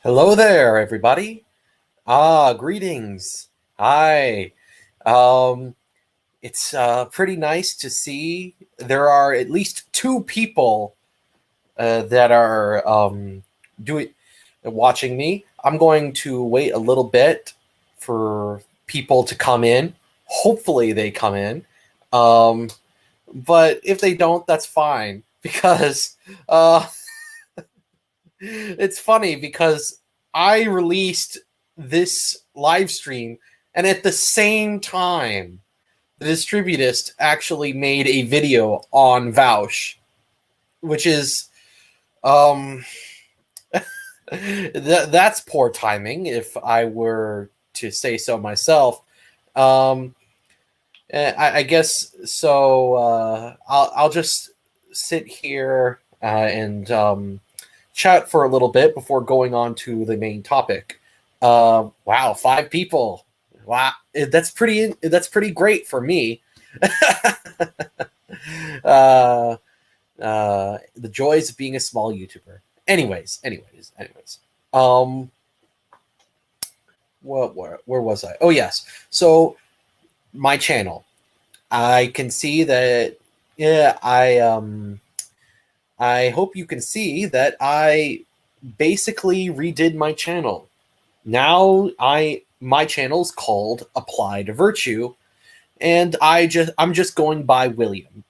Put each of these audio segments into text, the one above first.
Hello there, everybody. Greetings. Hi. Um, it's pretty nice to see there are at least two people that are doing watching me. I'm going to wait a little bit for people to come in. Hopefully, they come in. Um, but if they don't, that's fine because uh, it's funny because I released this live stream, and at the same time, the distributist actually made a video on Vaush, which is um that's poor timing if I were to say so myself. Um, I guess so. I'll just sit here and chat for a little bit before going on to the main topic. Wow, five people. Wow, that's pretty great for me. uh, the joys of being a small YouTuber. Anyways. Um, where was I? Oh yes. So my channel. I can see that. Yeah, I hope you can see that I basically redid my channel. Now my channel's called Apply to Virtue, and I'm just going by William.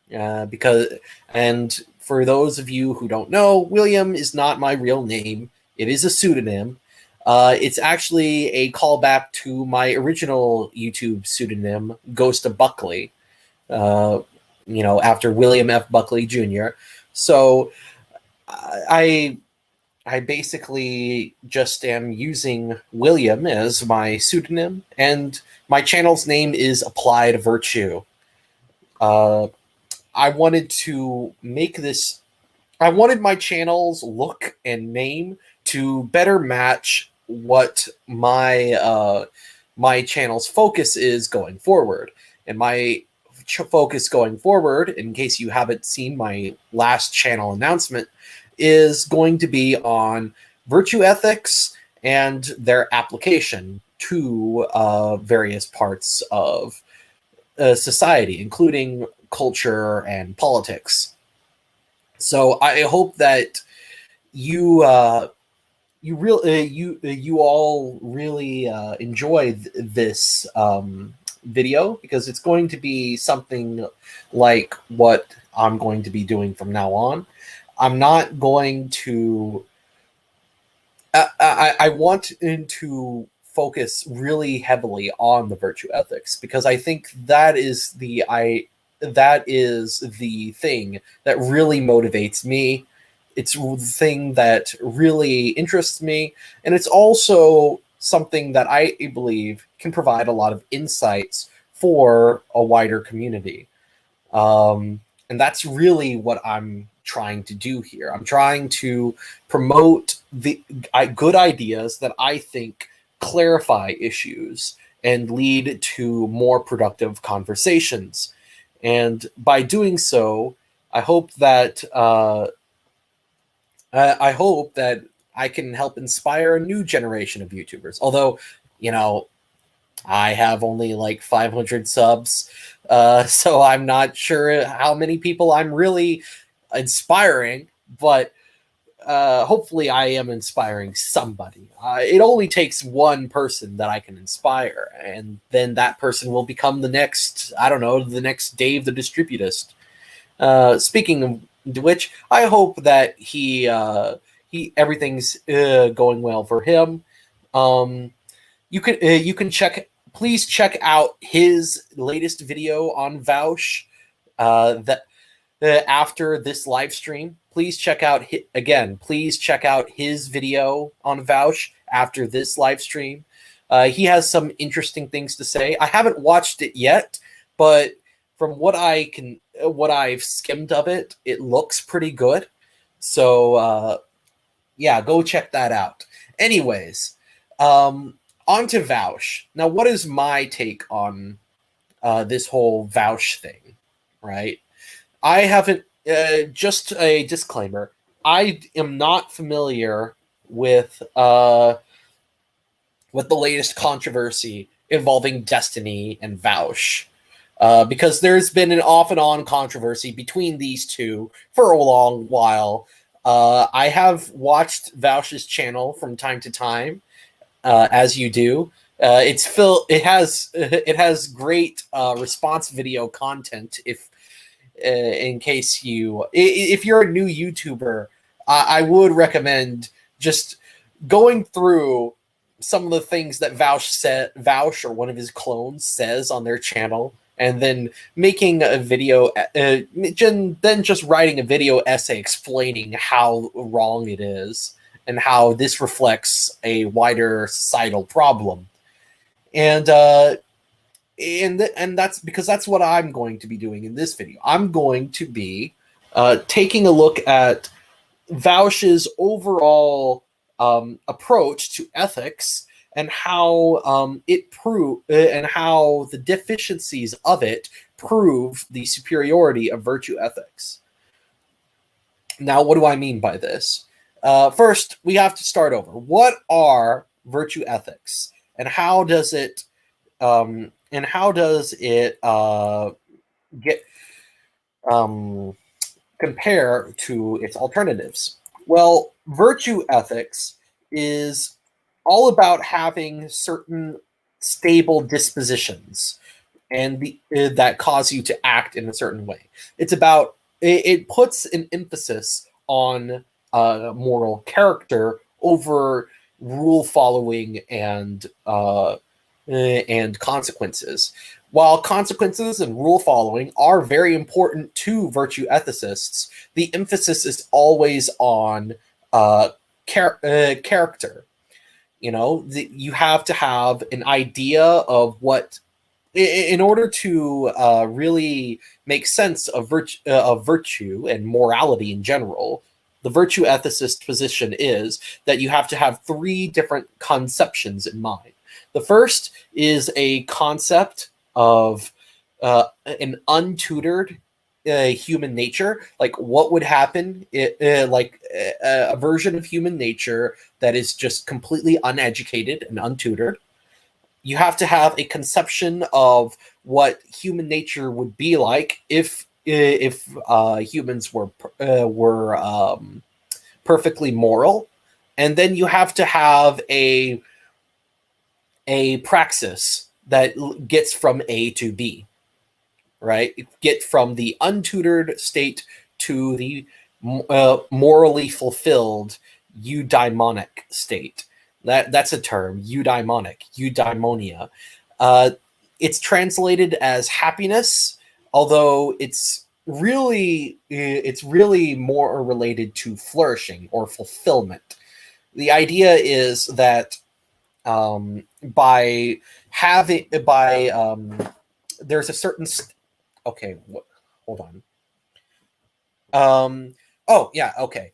Because and for those of you who don't know, William is not my real name. It is a pseudonym. It's actually a callback to my original YouTube pseudonym, Ghost of Buckley. Uh, after William F. Buckley Jr. So I I basically just am using William as my pseudonym, and my channel's name is Applied Virtue. Uh, I wanted to make this. I wanted my channel's look and name to better match what my channel's focus is going forward, and my focus going forward, in case you haven't seen my last channel announcement, is going to be on virtue ethics and their application to various parts of society, including culture and politics. So I hope that you you all really enjoy this video, because it's going to be something like what I'm going to be doing from now on. I'm not going to. I want to focus really heavily on the virtue ethics, because I think that is the thing that really motivates me. It's the thing that really interests me, and it's also something that I believe can provide a lot of insights for a wider community. And that's really what I'm trying to do here. I'm trying to promote the good ideas that I think clarify issues and lead to more productive conversations. And by doing so, I hope that I can help inspire a new generation of YouTubers. Although, you know, I have only like 500 subs, so I'm not sure how many people I'm really inspiring, but hopefully I am inspiring somebody. It only takes one person that I can inspire, and then that person will become the next, I don't know, the next Dave the Distributist. Speaking of which, I hope that he everything's going well for him. You can please check out his latest video on Vaush. That After this live stream, please check out Please check out his video on Vaush after this live stream. He has some interesting things to say. I haven't watched it yet, but from what I've skimmed of it, it looks pretty good. So yeah, go check that out. Anyways, on to Vaush. Now, what is my take on this whole Vaush thing, right? I haven't, just a disclaimer, I am not familiar with the latest controversy involving Destiny and Vaush. Because there's been an off and on controversy between these two for a long while. I have watched Vaush's channel from time to time, as you do. It has great response video content. In case if you're a new YouTuber, I would recommend just going through some of the things that Vaush or one of his clones says on their channel, and then making a video, then just writing a video essay explaining how wrong it is and how this reflects a wider societal problem. And that's because that's what I'm going to be doing in this video. I'm going to be taking a look at Vaush's overall approach to ethics and how and how the deficiencies of it prove the superiority of virtue ethics. Now, what do I mean by this? First, we have to start over. What are virtue ethics, and how does it get compare to its alternatives? Well, virtue ethics is all about having certain stable dispositions and that cause you to act in a certain way. It puts an emphasis on moral character over rule following and consequences. While consequences and rule following are very important to virtue ethicists, the emphasis is always on character. You have to have an idea of what, in order to really make sense of virtue and morality in general. The virtue ethicist position is that you have to have three different conceptions in mind. The first is a concept of an untutored human nature, like what would happen, like a version of human nature that is just completely uneducated and untutored. You have to have a conception of what human nature would be like if humans were perfectly moral, and then you have to have a praxis that gets from A to B, right? Get from the untutored state to the morally fulfilled eudaimonic state. That's a term, eudaimonia. It's translated as happiness, although it's really more related to flourishing or fulfillment. The idea is that there's a certain hold on. Oh yeah, okay.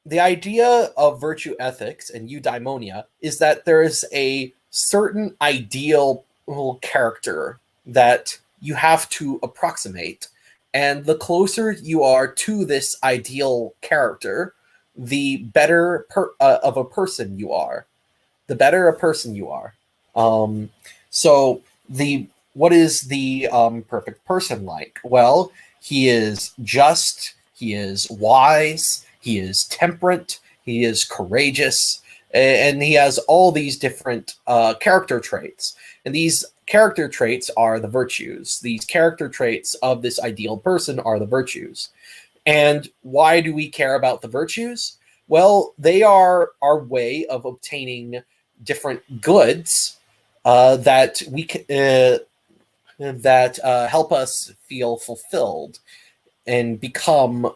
The idea of virtue ethics and eudaimonia is that there is a certain ideal character that you have to approximate, and the closer you are to this ideal character, the better of a person you are. The better a person you are. So what is the perfect person like? Well, he is just, he is wise, he is temperate, he is courageous, and he has all these different character traits. And these character traits are the virtues. These character traits of this ideal person are the virtues. And why do we care about the virtues? Well, they are our way of obtaining different goods that help us feel fulfilled and become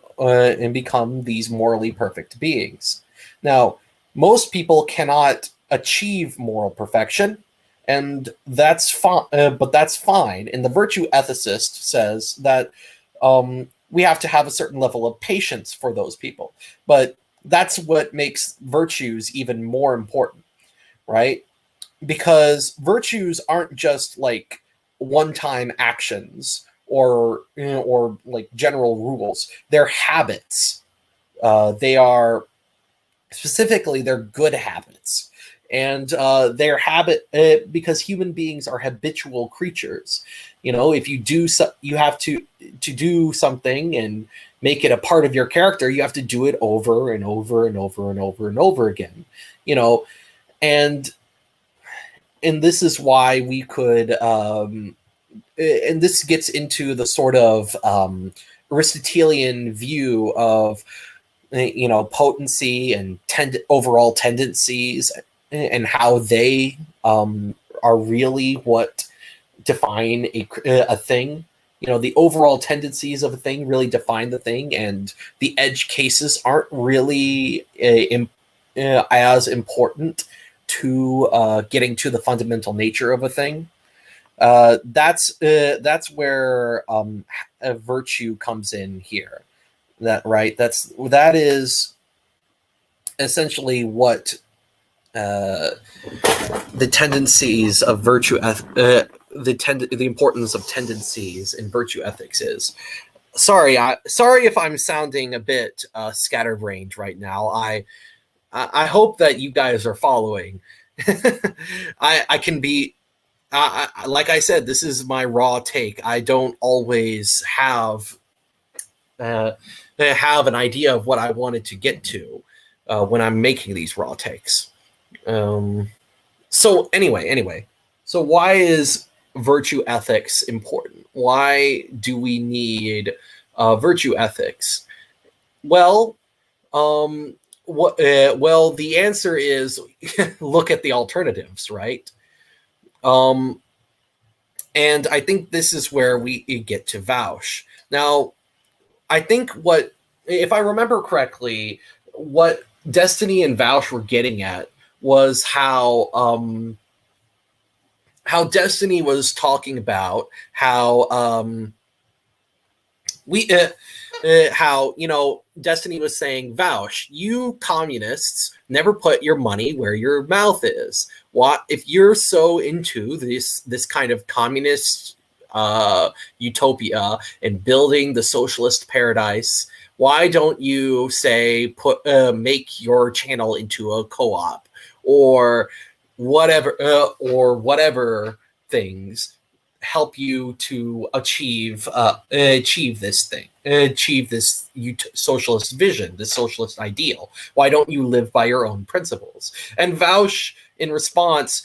these morally perfect beings. Now, most people cannot achieve moral perfection, and that's fine. But that's fine. And the virtue ethicist says that we have to have a certain level of patience for those people. But that's what makes virtues even more important, right? Because virtues aren't just like one-time actions or like general rules. They're habits. They are specifically their good habits. And their habit, because human beings are habitual creatures. You know, if you do you have to do something and make it a part of your character, you have to do it over and over and over and over and over again. You know, and this is why we could, and this gets into the sort of Aristotelian view of, you know, potency and overall tendencies, and how they are really what define a thing. You know, the overall tendencies of a thing really define the thing, and the edge cases aren't really as important to getting to the fundamental nature of a thing. That's where a virtue comes in here. That is essentially what the tendencies of the importance of tendencies in virtue ethics is. Sorry if I'm sounding a bit scatterbrained right now. I hope that you guys are following. I can be, like I said, this is my raw take. I don't always have an idea of what I wanted to get to when I'm making these raw takes. So anyway, so why is virtue ethics important? Why do we need virtue ethics? Well, well, the answer is look at the alternatives, right? And I think this is where we get to Vaush. Now, I think if I remember correctly, what Destiny and Vaush were getting at was how Destiny was talking about how how, you know, Destiny was saying, Vaush, you communists never put your money where your mouth is. What if you're so into this kind of communist utopia and building the socialist paradise? Why don't you say make your channel into a co-op or whatever things help you to achieve this socialist vision, this socialist ideal? Why don't you live by your own principles? And Vaush, in response,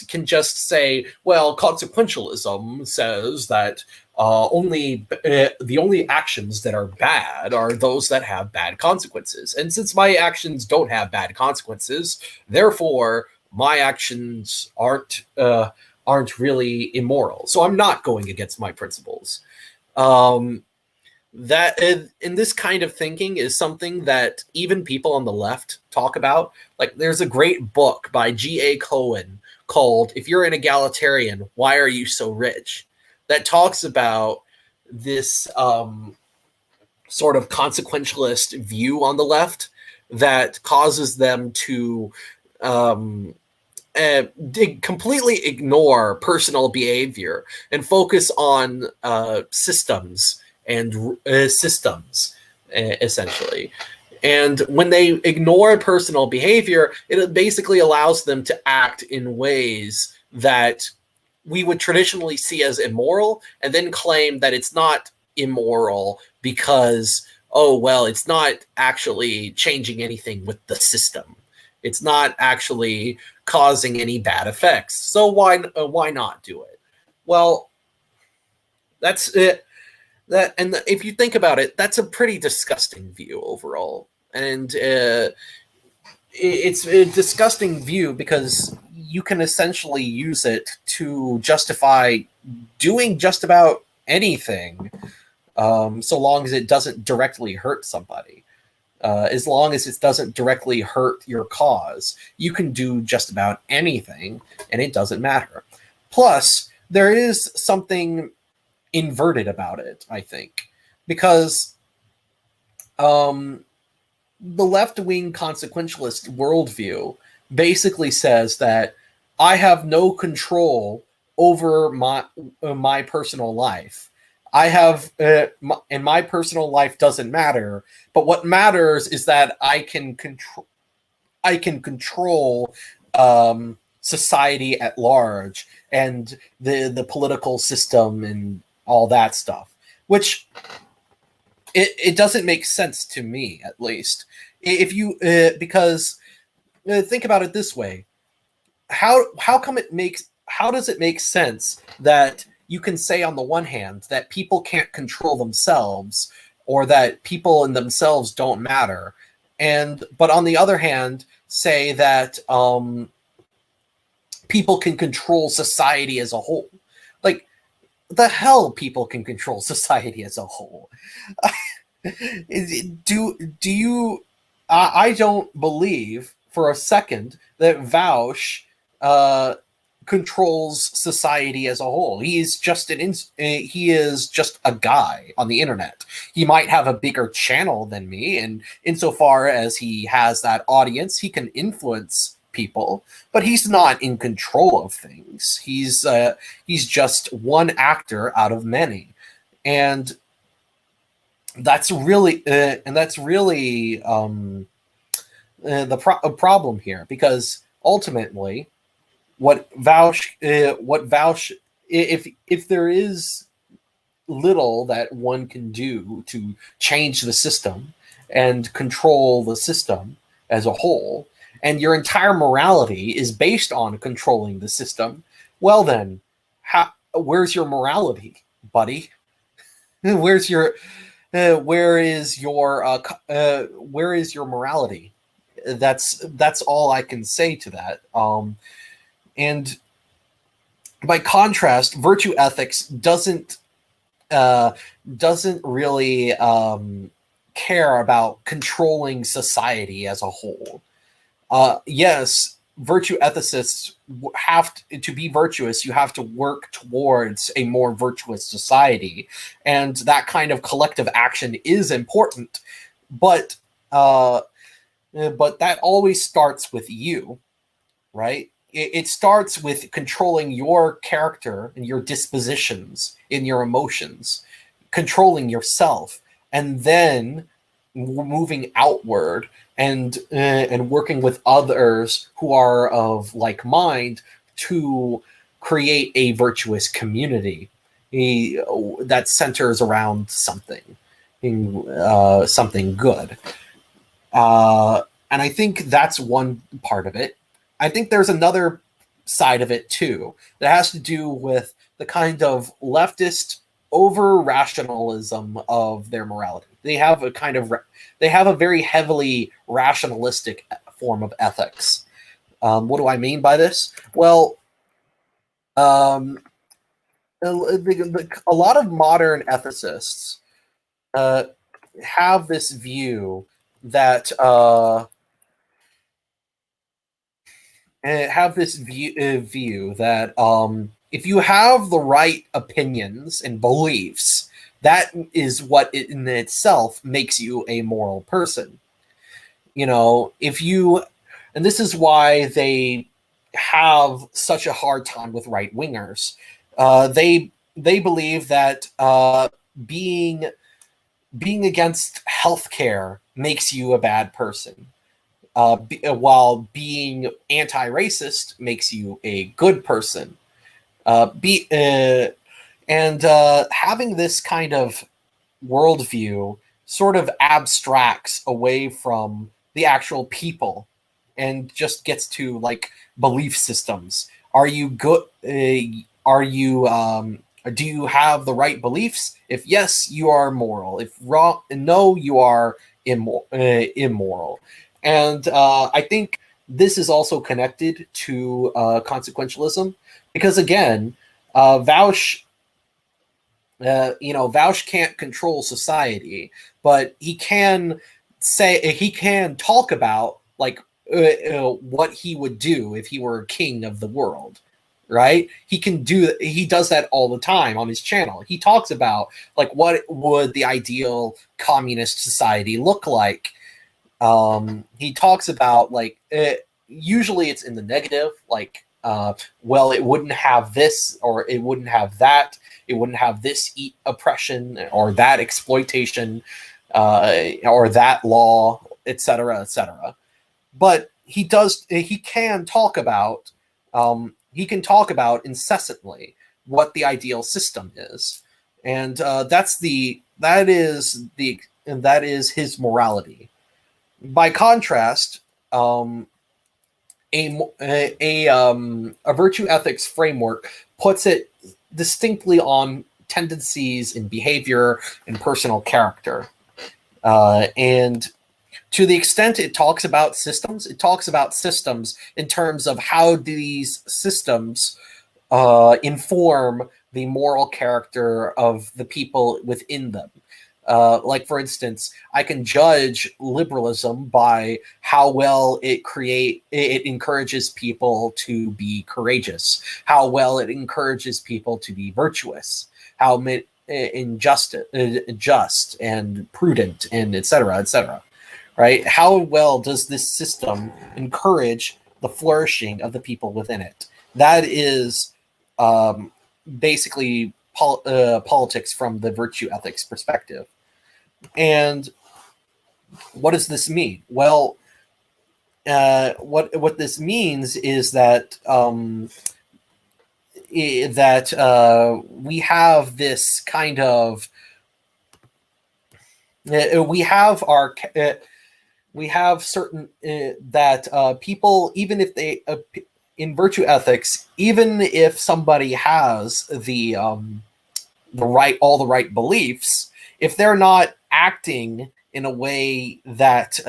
can just say, well, consequentialism says that the only actions that are bad are those that have bad consequences. And since my actions don't have bad consequences, therefore my actions aren't really immoral. So I'm not going against my principles. That in this kind of thinking is something that even people on the left talk about. Like, there's a great book by G.A. Cohen called "If You're an Egalitarian, Why Are You So Rich?" that talks about this sort of consequentialist view on the left that causes them to completely ignore personal behavior and focus on systems and systems, essentially. And when they ignore personal behavior, it basically allows them to act in ways that we would traditionally see as immoral, and then claim that it's not immoral because, oh, well, it's not actually changing anything with the system. It's not actually causing any bad effects. So why not do it? Well, that's it. And if you think about it, that's a pretty disgusting view overall. And it's a disgusting view because you can essentially use it to justify doing just about anything, so long as it doesn't directly hurt somebody. As long as it doesn't directly hurt your cause, you can do just about anything, and it doesn't matter. Plus, there is something inverted about it, I think, because the left-wing consequentialist worldview basically says that I have no control over my personal life. I have, and my personal life doesn't matter. But what matters is that I can control. I can control society at large and the political system and all that stuff, which it doesn't make sense to me, at least. If you because think about it this way: how does it make sense that you can say on the one hand that people can't control themselves or that people in themselves don't matter, and but on the other hand say that people can control society as a whole? Like, the hell people can control society as a whole? Do you? I don't believe for a second that Vaush uh, controls society as a whole. He is just a guy on the internet. He might have a bigger channel than me, and insofar as he has that audience, he can influence people, but he's not in control of things. He's just one actor out of many, and that's really the problem here, because ultimately what Vaush if there is little that one can do to change the system and control the system as a whole, and your entire morality is based on controlling the system, well then, where's your morality, buddy? Where's your where is your morality? That's all I can say to that. And by contrast, virtue ethics doesn't really care about controlling society as a whole. Yes, virtue ethicists have to be virtuous. You have to work towards a more virtuous society, and that kind of collective action is important. But that always starts with you, right? It starts with controlling your character and your dispositions in your emotions, controlling yourself, and then moving outward and working with others who are of like mind to create a virtuous community that centers around something good. And I think that's one part of it. I think there's another side of it too that has to do with the kind of leftist over rationalism of their morality. They have a very heavily rationalistic form of ethics. What do I mean by this? Well, a lot of modern ethicists have this view that if you have the right opinions and beliefs, that is what in itself makes you a moral person. You know, and this is why they have such a hard time with right wingers. They believe that being against healthcare makes you a bad person, while being anti-racist makes you a good person. Having this kind of worldview sort of abstracts away from the actual people and just gets to like belief systems. Are you good? Are you? Do you have the right beliefs? If yes, you are moral. If wrong, no, you are immoral. And I think this is also connected to consequentialism, because again, Vaush, Vaush can't control society, but he can talk about like what he would do if he were king of the world, right? He does that all the time on his channel. He talks about like what would the ideal communist society look like. He talks about like usually it's in the negative, like well, it wouldn't have this or it wouldn't have that. It wouldn't have this oppression or that exploitation or that law, etc., etc. But he can talk about incessantly what the ideal system is, and that is his morality. By contrast, a virtue ethics framework puts it distinctly on tendencies in behavior and personal character. And to the extent it talks about systems in terms of how these systems inform the moral character of the people within them. Like, for instance, I can judge liberalism by how well it encourages people to be courageous, how well it encourages people to be virtuous, how just and prudent, and etc., etc. Right? How well does this system encourage the flourishing of the people within it? That is basically politics from the virtue ethics perspective. And what does this mean? Well, what this means is that we have this kind of we have certain that people, even if they in virtue ethics, even if somebody has the right beliefs, if they're not acting in a way that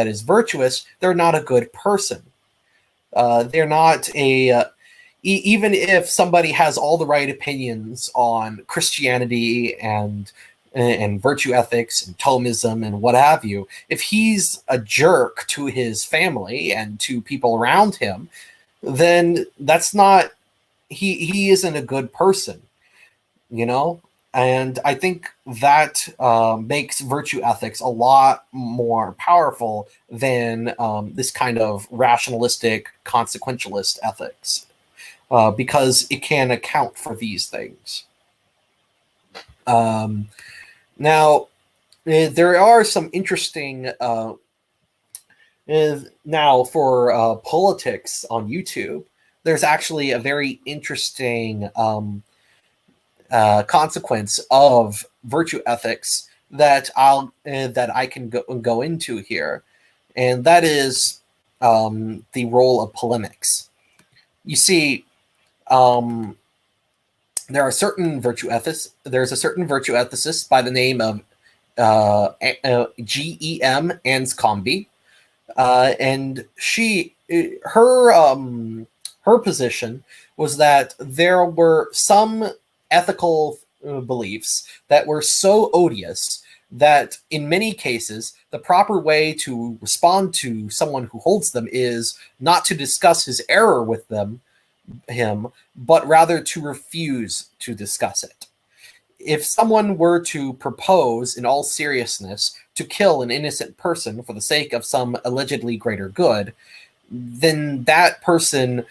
is virtuous, they're not a good person. They're not even if somebody has all the right opinions on Christianity and virtue ethics and Thomism and what have you, if he's a jerk to his family and to people around him, then that's not he isn't a good person, you know? And I think that makes virtue ethics a lot more powerful than this kind of rationalistic, consequentialist ethics, because it can account for these things. Now, there are some interesting now for politics on YouTube. There's actually a very interesting consequence of virtue ethics that I can go into here, and that is the role of polemics. You see, there's a certain virtue ethicist by the name of G.E.M. Anscombe, and her position was that there were some ethical beliefs that were so odious that in many cases the proper way to respond to someone who holds them is not to discuss his error with him, but rather to refuse to discuss it. If someone were to propose in all seriousness to kill an innocent person for the sake of some allegedly greater good, then that person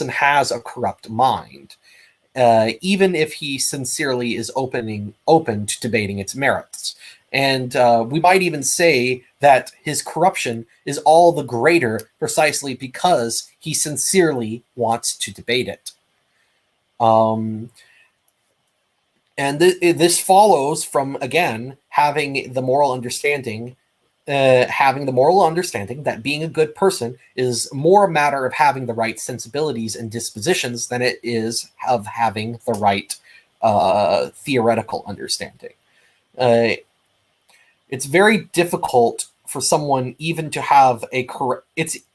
has a corrupt mind, even if he sincerely is open to debating its merits. And we might even say that his corruption is all the greater precisely because he sincerely wants to debate it. And this follows from, again, having the moral understanding that being a good person is more a matter of having the right sensibilities and dispositions than it is of having the right theoretical understanding. It's very difficult for someone even to have a correct.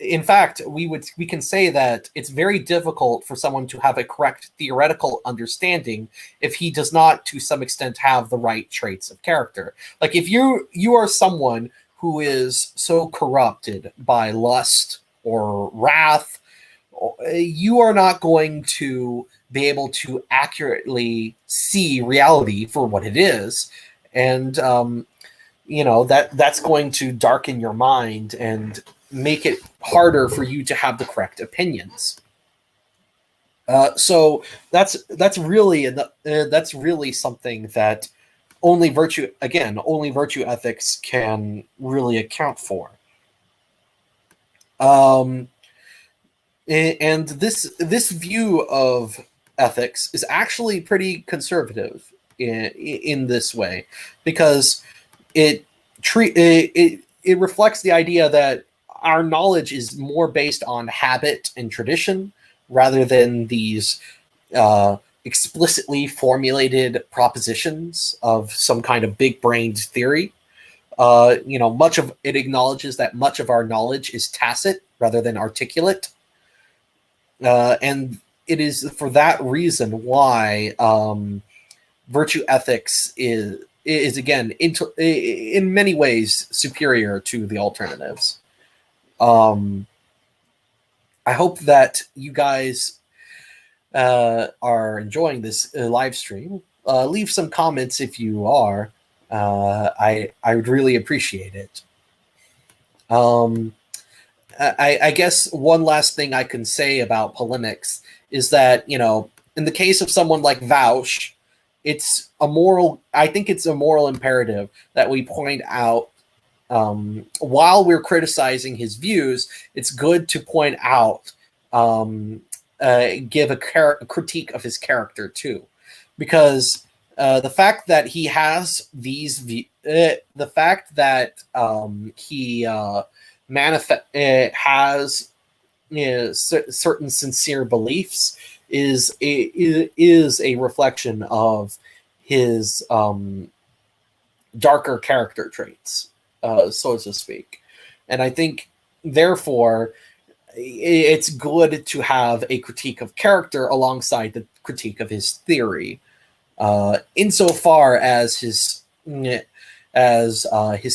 In fact, we can say that it's very difficult for someone to have a correct theoretical understanding if he does not, to some extent, have the right traits of character. Like if you are someone who is so corrupted by lust or wrath, you are not going to be able to accurately see reality for what it is, and that's going to darken your mind and make it harder for you to have the correct opinions. So that's really something that only virtue ethics can really account for. Um, and this view of ethics is actually pretty conservative in this way, because it reflects the idea that our knowledge is more based on habit and tradition rather than these uh, explicitly formulated propositions of some kind of big-brained theory. Much of it acknowledges that much of our knowledge is tacit rather than articulate, and it is for that reason why virtue ethics is again in many ways superior to the alternatives. Um, I hope that you guys are enjoying this live stream. Leave some comments if you are. I would really appreciate it. I guess one last thing I can say about polemics is that, in the case of someone like Vaush, I think it's a moral imperative that we point out, while we're criticizing his views, it's good to point out, give a critique of his character too, because the fact that he has the fact that he has certain sincere beliefs is a reflection of his darker character traits, so to speak. And I think, therefore, it's good to have a critique of character alongside the critique of his theory, insofar as his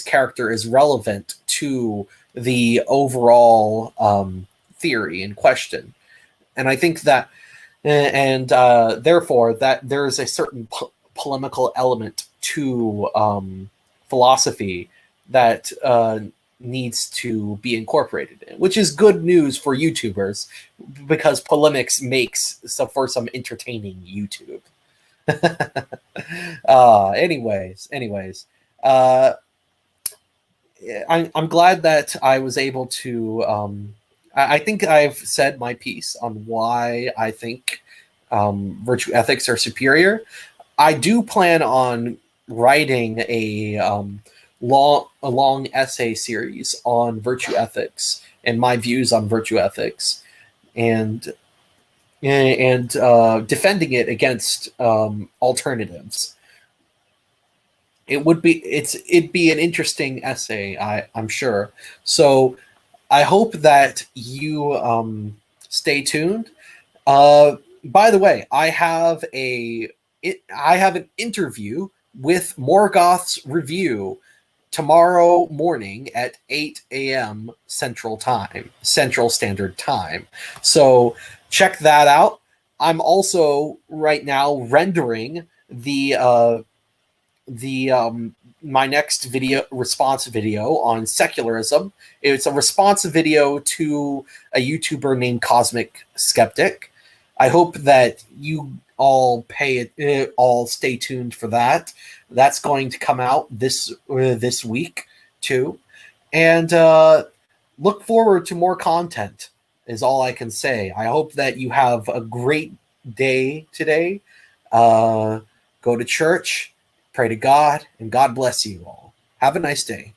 character is relevant to the overall theory in question. And I think that, therefore, that there is a certain polemical element to philosophy that needs to be incorporated in, which is good news for YouTubers, because polemics makes for some entertaining YouTube. Anyways, I'm glad that I was able to. I think I've said my piece on why I think virtue ethics are superior. I do plan on writing a long essay series on virtue ethics and my views on virtue ethics, and defending it against alternatives. It'd be an interesting essay, I'm sure. So I hope that you stay tuned. By the way, I have an interview with Morgoth's Review tomorrow morning at 8 a.m. Central Standard Time. So check that out. I'm also right now rendering my next response video on secularism. It's a response video to a YouTuber named Cosmic Skeptic. I hope that you all stay tuned for that. That's going to come out this week too, and look forward to more content. Is all I can say. I hope that you have a great day today. Go to church, pray to God, and God bless you all. Have a nice day.